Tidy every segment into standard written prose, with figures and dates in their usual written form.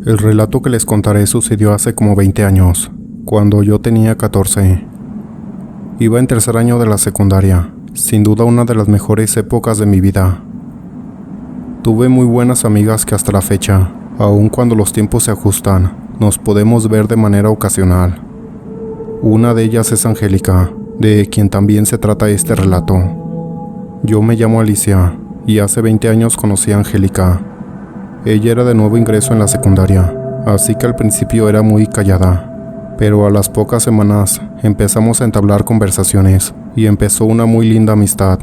El relato que les contaré sucedió hace como 20 años, cuando yo tenía 14. Iba en tercer año de la secundaria, sin duda una de las mejores épocas de mi vida. Tuve muy buenas amigas que hasta la fecha, aun cuando los tiempos se ajustan, nos podemos ver de manera ocasional. Una de ellas es Angélica, de quien también se trata este relato. Yo me llamo Alicia, y hace 20 años conocí a Angélica. Ella era de nuevo ingreso en la secundaria, así que al principio era muy callada, pero a las pocas semanas empezamos a entablar conversaciones y empezó una muy linda amistad.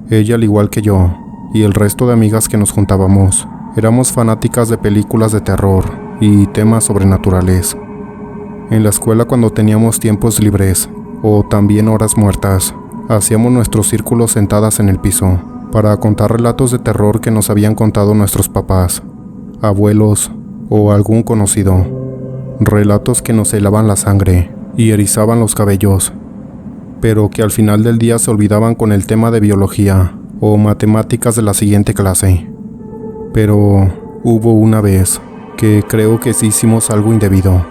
Ella, al igual que yo, y el resto de amigas que nos juntábamos, éramos fanáticas de películas de terror y temas sobrenaturales. En la escuela, cuando teníamos tiempos libres, o también horas muertas, hacíamos nuestros círculos sentadas en el piso, para contar relatos de terror que nos habían contado nuestros papás, abuelos o algún conocido. Relatos que nos helaban la sangre y erizaban los cabellos, pero que al final del día se olvidaban con el tema de biología o matemáticas de la siguiente clase. Pero hubo una vez que creo que sí hicimos algo indebido.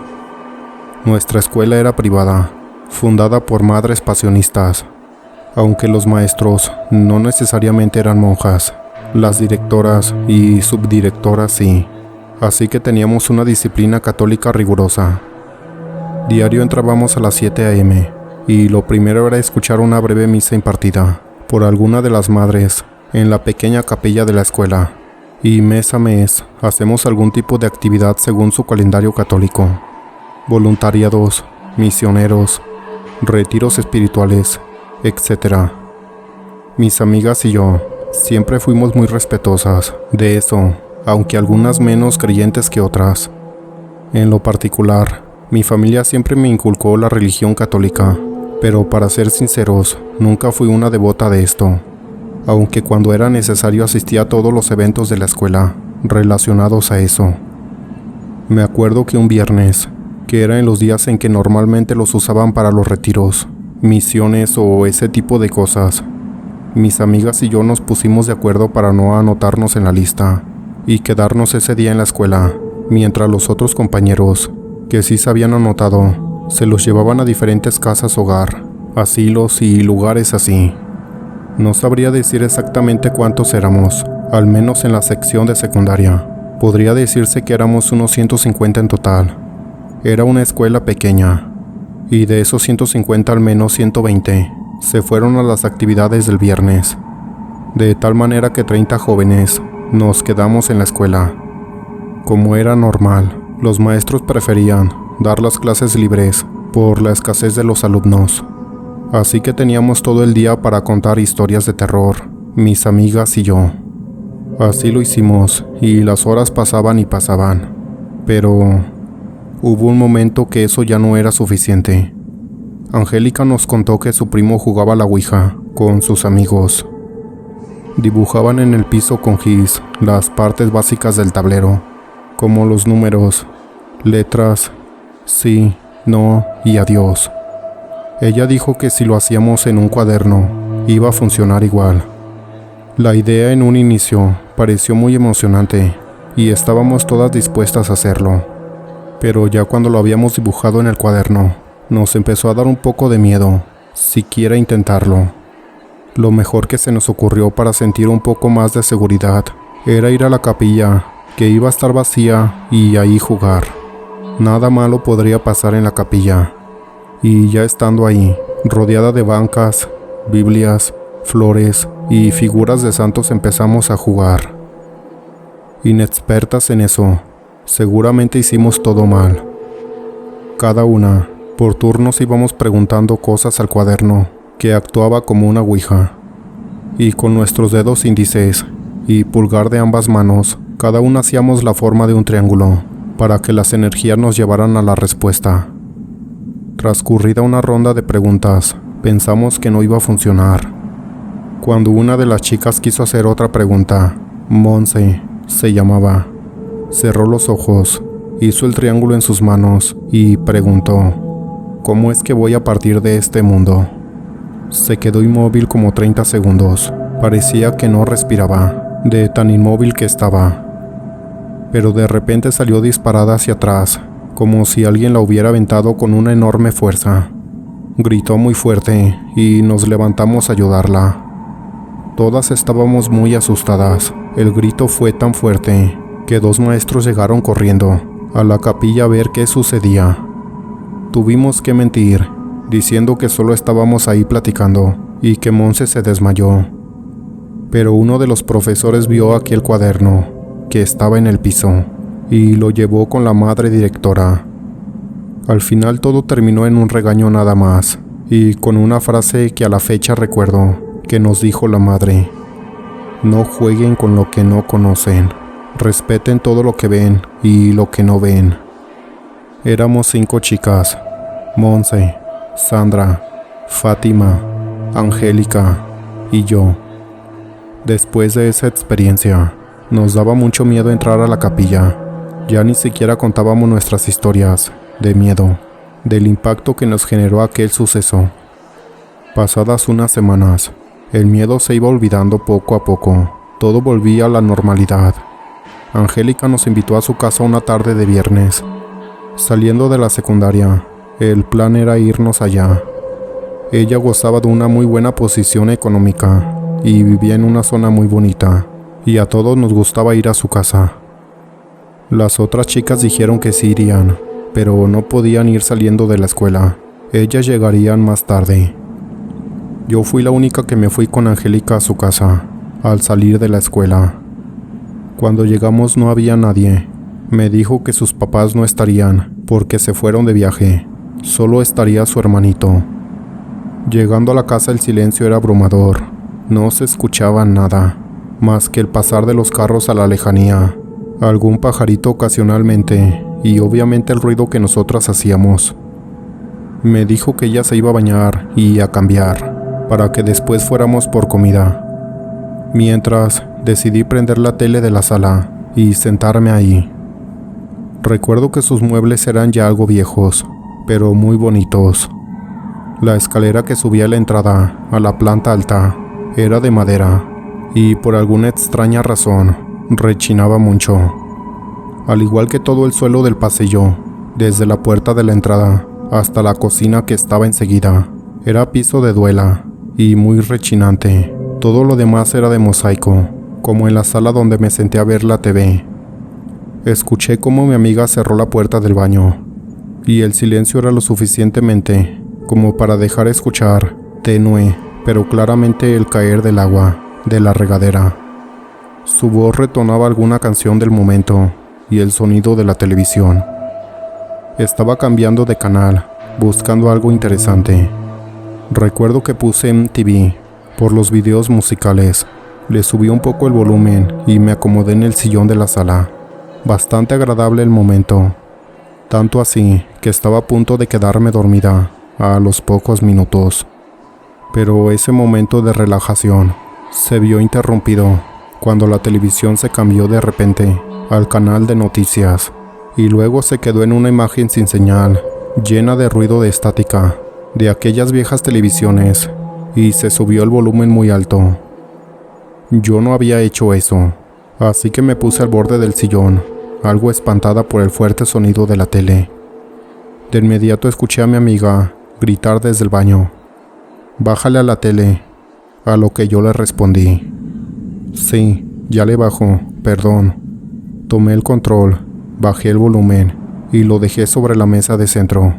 Nuestra escuela era privada, fundada por madres pasionistas. Aunque los maestros no necesariamente eran monjas, las directoras y subdirectoras sí, así que teníamos una disciplina católica rigurosa. Diario entrábamos a las 7 a.m. y lo primero era escuchar una breve misa impartida por alguna de las madres en la pequeña capilla de la escuela, y mes a mes hacemos algún tipo de actividad según su calendario católico: voluntariados, misioneros, retiros espirituales, etc. Mis amigas y yo siempre fuimos muy respetuosas de eso, aunque algunas menos creyentes que otras. En lo particular, mi familia siempre me inculcó la religión católica, pero para ser sinceros, nunca fui una devota de esto, aunque cuando era necesario asistía a todos los eventos de la escuela relacionados a eso. Me acuerdo que un viernes, que era en los días en que normalmente los usaban para los retiros, misiones o ese tipo de cosas, mis amigas y yo nos pusimos de acuerdo para no anotarnos en la lista y quedarnos ese día en la escuela, mientras los otros compañeros, que sí se habían anotado, se los llevaban a diferentes casas hogar, asilos y lugares así. No sabría decir exactamente cuántos éramos, al menos en la sección de secundaria. Podría decirse que éramos unos 150 en total. Era una escuela pequeña, y de esos 150 al menos 120 se fueron a las actividades del viernes, de tal manera que 30 jóvenes nos quedamos en la escuela. Como era normal, los maestros preferían dar las clases libres por la escasez de los alumnos, así que teníamos todo el día para contar historias de terror, mis amigas y yo. Así lo hicimos y las horas pasaban y pasaban, pero hubo un momento que eso ya no era suficiente. Angélica nos contó que su primo jugaba a la ouija con sus amigos. Dibujaban en el piso con gis las partes básicas del tablero, como los números, letras, sí, no y adiós. Ella dijo que si lo hacíamos en un cuaderno, iba a funcionar igual. La idea en un inicio pareció muy emocionante y estábamos todas dispuestas a hacerlo. Pero ya cuando lo habíamos dibujado en el cuaderno, nos empezó a dar un poco de miedo, siquiera intentarlo. Lo mejor que se nos ocurrió para sentir un poco más de seguridad era ir a la capilla, que iba a estar vacía, y ahí jugar. Nada malo podría pasar en la capilla. Y ya estando ahí, rodeada de bancas, Biblias, flores y figuras de santos, empezamos a jugar. Inexpertas en eso, seguramente hicimos todo mal. Cada una, por turnos, íbamos preguntando cosas al cuaderno, que actuaba como una ouija. Y con nuestros dedos índices y pulgar de ambas manos, cada una hacíamos la forma de un triángulo, para que las energías nos llevaran a la respuesta. Transcurrida una ronda de preguntas, pensamos que no iba a funcionar. Cuando una de las chicas quiso hacer otra pregunta, Monse se llamaba, cerró los ojos, hizo el triángulo en sus manos y preguntó: ¿cómo es que voy a partir de este mundo? Se quedó inmóvil como 30 segundos. Parecía que no respiraba, de tan inmóvil que estaba. pero de repente salió disparada hacia atrás, como si alguien la hubiera aventado con una enorme fuerza. Gritó muy fuerte y nos levantamos a ayudarla. Todas estábamos muy asustadas. El grito fue tan fuerte que 2 maestros llegaron corriendo a la capilla a ver qué sucedía. Tuvimos que mentir, diciendo que solo estábamos ahí platicando y que Monse se desmayó. Pero uno de los profesores vio aquel cuaderno que estaba en el piso y lo llevó con la madre directora. Al final todo terminó en un regaño nada más y con una frase que a la fecha recuerdo que nos dijo la madre: no jueguen con lo que no conocen, respeten todo lo que ven y lo que no ven. Éramos 5 chicas: Monse, Sandra, Fátima, Angélica y yo. Después de esa experiencia, nos daba mucho miedo entrar a la capilla. Ya ni siquiera contábamos nuestras historias de miedo, del impacto que nos generó aquel suceso. Pasadas unas semanas, el miedo se iba olvidando poco a poco. Todo volvía a la normalidad. Angélica nos invitó a su casa una tarde de viernes. Saliendo de la secundaria, el plan era irnos allá. Ella gozaba de una muy buena posición económica y vivía en una zona muy bonita, y a todos nos gustaba ir a su casa. Las otras chicas dijeron que sí irían, pero no podían ir saliendo de la escuela. Ellas llegarían más tarde. Yo fui la única que me fui con Angélica a su casa, al salir de la escuela. Cuando llegamos no había nadie. Me dijo que sus papás no estarían, porque se fueron de viaje. Solo estaría su hermanito. Llegando a la casa el silencio era abrumador. No se escuchaba nada, más que el pasar de los carros a la lejanía, algún pajarito ocasionalmente, y obviamente el ruido que nosotras hacíamos. Me dijo que ella se iba a bañar y a cambiar, para que después fuéramos por comida. Mientras, decidí prender la tele de la sala y sentarme ahí. Recuerdo que sus muebles eran ya algo viejos, pero muy bonitos. La escalera que subía a la entrada, a la planta alta, era de madera, y por alguna extraña razón, rechinaba mucho. Al igual que todo el suelo del pasillo, desde la puerta de la entrada hasta la cocina que estaba enseguida, era piso de duela y muy rechinante. Todo lo demás era de mosaico, como en la sala donde me senté a ver la TV. Escuché cómo mi amiga cerró la puerta del baño, y el silencio era lo suficientemente como para dejar escuchar, tenue, pero claramente, el caer del agua de la regadera. Su voz retonaba alguna canción del momento y el sonido de la televisión. Estaba cambiando de canal, buscando algo interesante. Recuerdo que puse MTV por los videos musicales. Le subí un poco el volumen y me acomodé en el sillón de la sala. Bastante agradable el momento. Tanto así que estaba a punto de quedarme dormida a los pocos minutos. Pero ese momento de relajación se vio interrumpido cuando la televisión se cambió de repente al canal de noticias y luego se quedó en una imagen sin señal, llena de ruido de estática, de aquellas viejas televisiones, y se subió el volumen muy alto. Yo no había hecho eso, así que me puse al borde del sillón, algo espantada por el fuerte sonido de la tele. De inmediato escuché a mi amiga gritar desde el baño: «Bájale a la tele», a lo que yo le respondí: «Sí, ya le bajo, perdón». Tomé el control, bajé el volumen y lo dejé sobre la mesa de centro.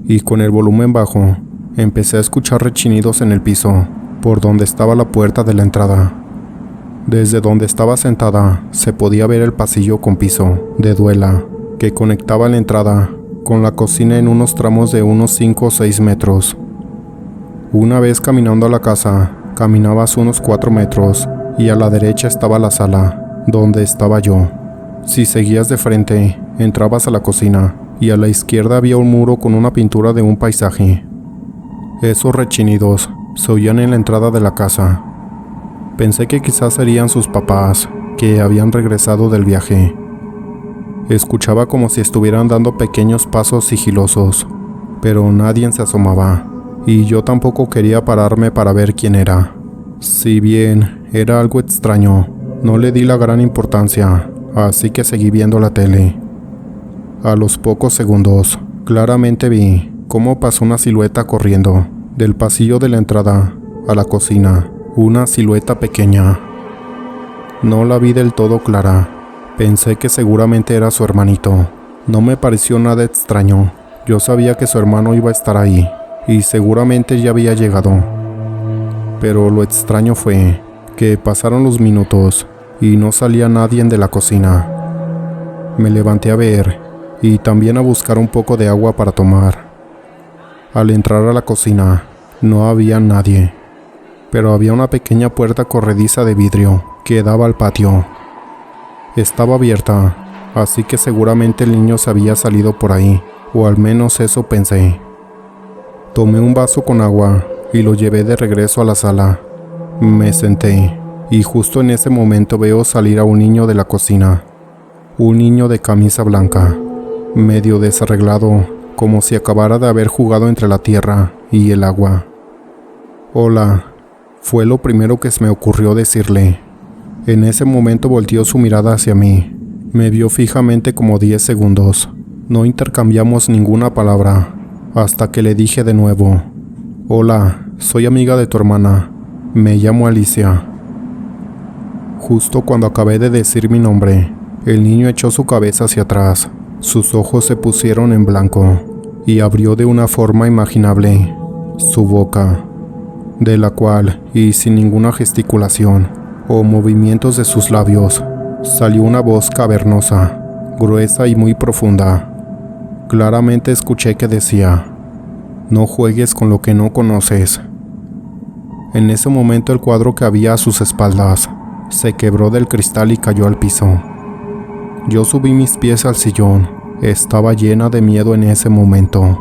Y con el volumen bajo, empecé a escuchar rechinidos en el piso, por donde estaba la puerta de la entrada. Desde donde estaba sentada, se podía ver el pasillo con piso, de duela, que conectaba la entrada con la cocina en unos tramos de unos 5 o 6 metros. Una vez caminando a la casa, caminabas unos 4 metros y a la derecha estaba la sala, donde estaba yo. Si seguías de frente, entrabas a la cocina y a la izquierda había un muro con una pintura de un paisaje. Esos rechinidos se oían en la entrada de la casa. Pensé que quizás serían sus papás, que habían regresado del viaje. Escuchaba como si estuvieran dando pequeños pasos sigilosos, pero nadie se asomaba, y yo tampoco quería pararme para ver quién era. Si bien era algo extraño, no le di la gran importancia así que seguí viendo la tele. A los pocos segundos, claramente vi cómo pasó una silueta corriendo del pasillo de la entrada a la cocina, una silueta pequeña. No la vi del todo clara, pensé que seguramente era su hermanito. No me pareció nada extraño, yo sabía que su hermano iba a estar ahí, y seguramente ya había llegado. Pero lo extraño fue que pasaron los minutos y no salía nadie de la cocina. Me levanté a ver y también a buscar un poco de agua para tomar. Al entrar a la cocina no había nadie, pero había una pequeña puerta corrediza de vidrio que daba al patio. Estaba abierta, así que seguramente el niño se había salido por ahí, o al menos eso pensé. Tomé un vaso con agua y lo llevé de regreso a la sala. Me senté y justo en ese momento veo salir a un niño de la cocina. Un niño de camisa blanca, medio desarreglado, como si acabara de haber jugado entre la tierra y el agua. «Hola», fue lo primero que se me ocurrió decirle. En ese momento volteó su mirada hacia mí. Me vio fijamente como 10 segundos. No intercambiamos ninguna palabra, hasta que le dije de nuevo: «Hola, soy amiga de tu hermana. Me llamo Alicia». Justo cuando acabé de decir mi nombre, el niño echó su cabeza hacia atrás. Sus ojos se pusieron en blanco y abrió de una forma imaginable su boca, de la cual, y sin ninguna gesticulación o movimientos de sus labios, salió una voz cavernosa, gruesa y muy profunda. Claramente escuché que decía: «No juegues con lo que no conoces». En ese momento el cuadro que había a sus espaldas se quebró del cristal y cayó al piso. Yo subí mis pies al sillón. Estaba llena de miedo en ese momento.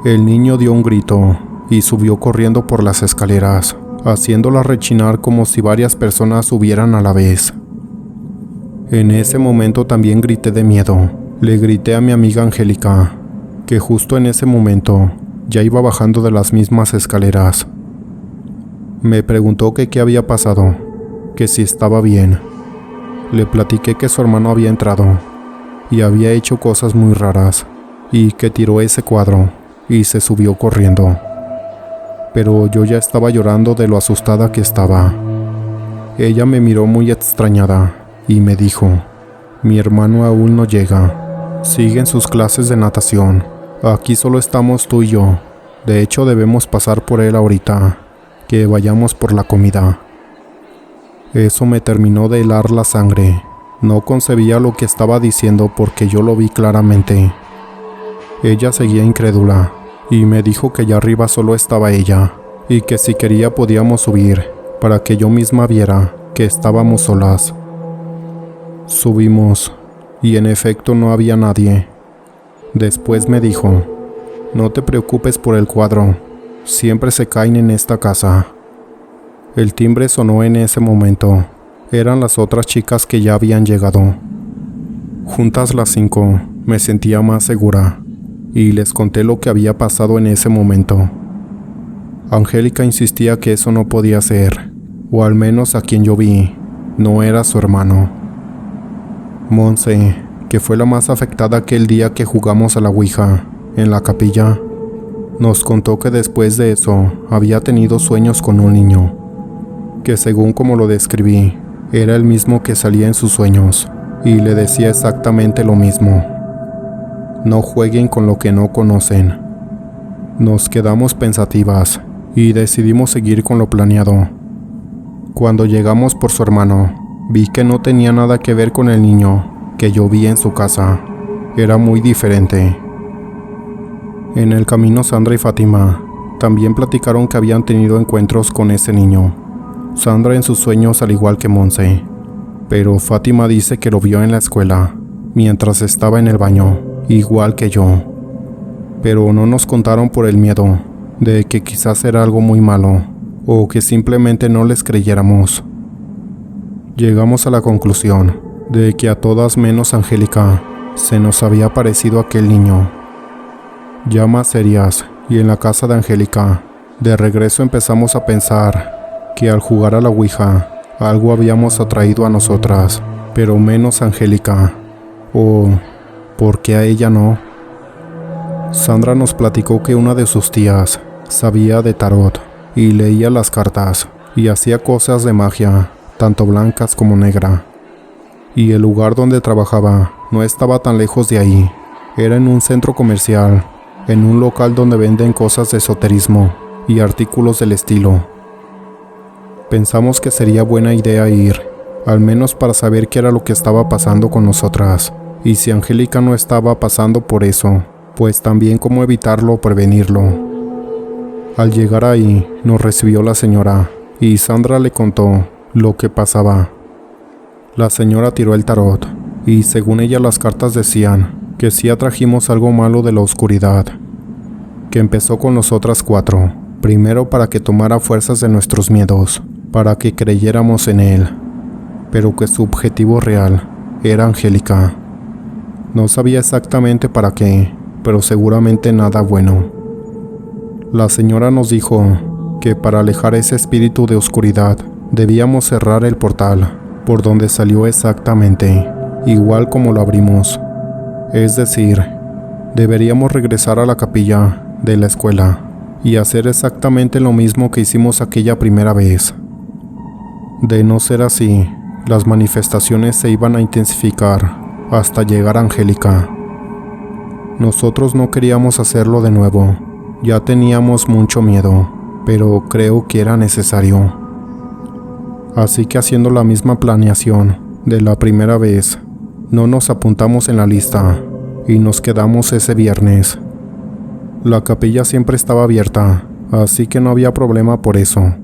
El niño dio un grito y subió corriendo por las escaleras, haciéndola rechinar como si varias personas subieran a la vez. En ese momento también grité de miedo. Le grité a mi amiga Angélica, que justo en ese momento ya iba bajando de las mismas escaleras. Me preguntó que qué había pasado, que si estaba bien. Le platiqué que su hermano había entrado y había hecho cosas muy raras, y que tiró ese cuadro y se subió corriendo. Pero yo ya estaba llorando de lo asustada que estaba. Ella me miró muy extrañada y me dijo: «Mi hermano aún no llega. Sigue en sus clases de natación. Aquí solo estamos tú y yo. De hecho, debemos pasar por él ahorita, que vayamos por la comida». Eso me terminó de helar la sangre. No concebía lo que estaba diciendo porque yo lo vi claramente. Ella seguía incrédula y me dijo que allá arriba solo estaba ella y que si quería podíamos subir para que yo misma viera que estábamos solas. Subimos y en efecto no había nadie. Después me dijo: «No te preocupes por el cuadro, siempre se caen en esta casa». El timbre sonó en ese momento. Eran las otras chicas que ya habían llegado. Juntas las 5, me sentía más segura y les conté lo que había pasado en ese momento. Angélica insistía que eso no podía ser, o al menos a quien yo vi, no era su hermano. Monse, que fue la más afectada aquel día que jugamos a la Ouija en la capilla, nos contó que después de eso había tenido sueños con un niño, que según como lo describí, era el mismo que salía en sus sueños y le decía exactamente lo mismo: «No jueguen con lo que no conocen». Nos quedamos pensativas y decidimos seguir con lo planeado. Cuando llegamos por su hermano, vi que no tenía nada que ver con el niño que yo vi en su casa. Era muy diferente. En el camino, Sandra y Fátima también platicaron que habían tenido encuentros con ese niño. Sandra en sus sueños al igual que Monse, pero Fátima dice que lo vio en la escuela, mientras estaba en el baño, igual que yo. Pero no nos contaron por el miedo de que quizás era algo muy malo, o que simplemente no les creyéramos. Llegamos a la conclusión de que a todas menos Angélica se nos había parecido aquel niño. Ya más serias, y en la casa de Angélica, de regreso empezamos a pensar que al jugar a la Ouija, algo habíamos atraído a nosotras, pero menos Angélica. ¿O por qué a ella no? Sandra nos platicó que una de sus tías sabía de tarot y leía las cartas y hacía cosas de magia, tanto blancas como negra. Y el lugar donde trabajaba no estaba tan lejos de ahí. Era en un centro comercial, en un local donde venden cosas de esoterismo y artículos del estilo. Pensamos que sería buena idea ir, al menos para saber qué era lo que estaba pasando con nosotras, y si Angélica no estaba pasando por eso, pues también cómo evitarlo o prevenirlo. Al llegar ahí, nos recibió la señora, y Sandra le contó lo que pasaba. La señora tiró el tarot, y según ella las cartas decían que sí atrajimos algo malo de la oscuridad, que empezó con nosotras 4, primero para que tomara fuerzas de nuestros miedos, para que creyéramos en él, pero que su objetivo real era Angélica. No sabía exactamente para qué, pero seguramente nada bueno. La señora nos dijo que para alejar ese espíritu de oscuridad debíamos cerrar el portal por donde salió exactamente, igual como lo abrimos. Es decir, deberíamos regresar a la capilla de la escuela y hacer exactamente lo mismo que hicimos aquella primera vez. De no ser así, las manifestaciones se iban a intensificar hasta llegar a Angélica. Nosotros no queríamos hacerlo de nuevo, ya teníamos mucho miedo, pero creo que era necesario. Así que haciendo la misma planeación de la primera vez, no nos apuntamos en la lista y nos quedamos ese viernes. La capilla siempre estaba abierta, así que no había problema por eso.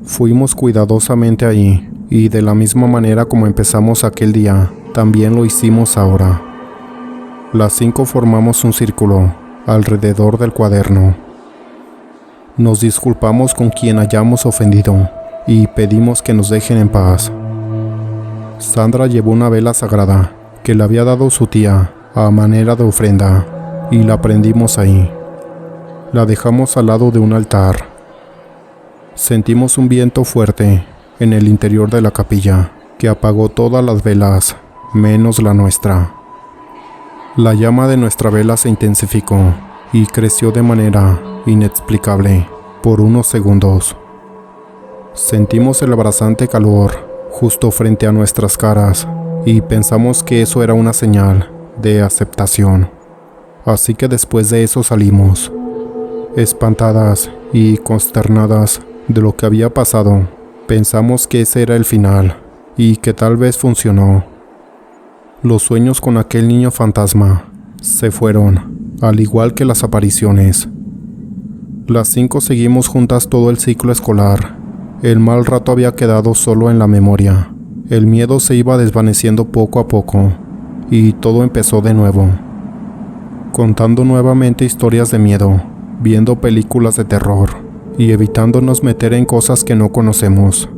Fuimos cuidadosamente ahí y de la misma manera como empezamos aquel día, también lo hicimos ahora. Las 5 formamos un círculo alrededor del cuaderno. Nos disculpamos con quien hayamos ofendido y pedimos que nos dejen en paz. Sandra llevó una vela sagrada que le había dado su tía a manera de ofrenda y la prendimos ahí. La dejamos al lado de un altar. Sentimos un viento fuerte en el interior de la capilla que apagó todas las velas, menos la nuestra. La llama de nuestra vela se intensificó y creció de manera inexplicable por unos segundos. Sentimos el abrasante calor justo frente a nuestras caras y pensamos que eso era una señal de aceptación. Así que después de eso salimos, espantadas y consternadas de lo que había pasado. Pensamos que ese era el final y que tal vez funcionó. Los sueños con aquel niño fantasma se fueron, al igual que las apariciones. Las 5 seguimos juntas todo el ciclo escolar. El mal rato había quedado solo en la memoria. El miedo se iba desvaneciendo poco a poco y todo empezó de nuevo. Contando nuevamente historias de miedo, viendo películas de terror y evitándonos meter en cosas que no conocemos.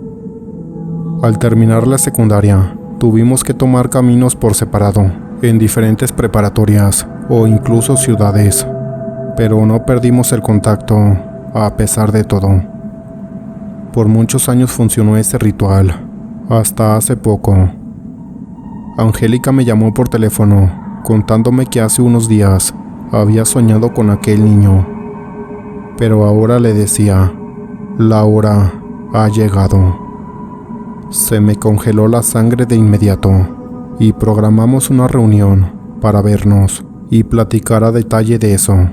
Al terminar la secundaria, tuvimos que tomar caminos por separado, en diferentes preparatorias o incluso ciudades, pero no perdimos el contacto a pesar de todo. Por muchos años funcionó ese ritual, hasta hace poco. Angélica me llamó por teléfono, contándome que hace unos días había soñado con aquel niño, pero ahora le decía, la hora ha llegado. Se me congeló la sangre de inmediato y programamos una reunión para vernos y platicar a detalle de eso.